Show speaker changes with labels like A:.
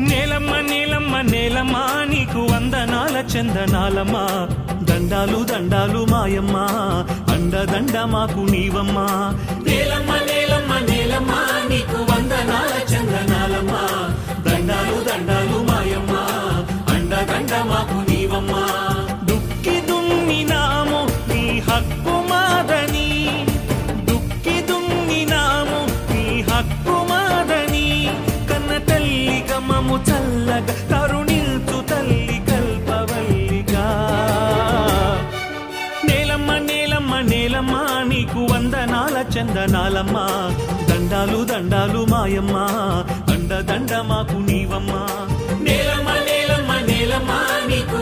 A: నేలమ్మ నేలమ్మ నేలమ్మ నీకు వందనాల చందనాలమ్మ దండాలు దండాలు మాయమ్మ అండదండ మాకు నీవమ్మ నేలమ్మ నేలమ్మ నేలమ్మ నీకు వందనాల చందనాలమ్మ దండాలు దండాలు మాయమ్మ అండదండ మాకు నీవమ్మ దుక్కి దున్నినాము నీ హక్కు మాదని దుక్కి దున్నినాము నీ హక్కు మాదని కన్న తల్లి గమము చల్లగా కరుణిల్చు తల్లి కల్పవల్లిగా నేలమ్మ నేలమ్మ నేలమ్మ నీకు వందనాల చందనాలమ్మ దండాలు దండాలు మాయమ్మ అండదండ మాకు నీవమ్మ నేలమ్మ నేలమ్మ నేలమ్మ నీకు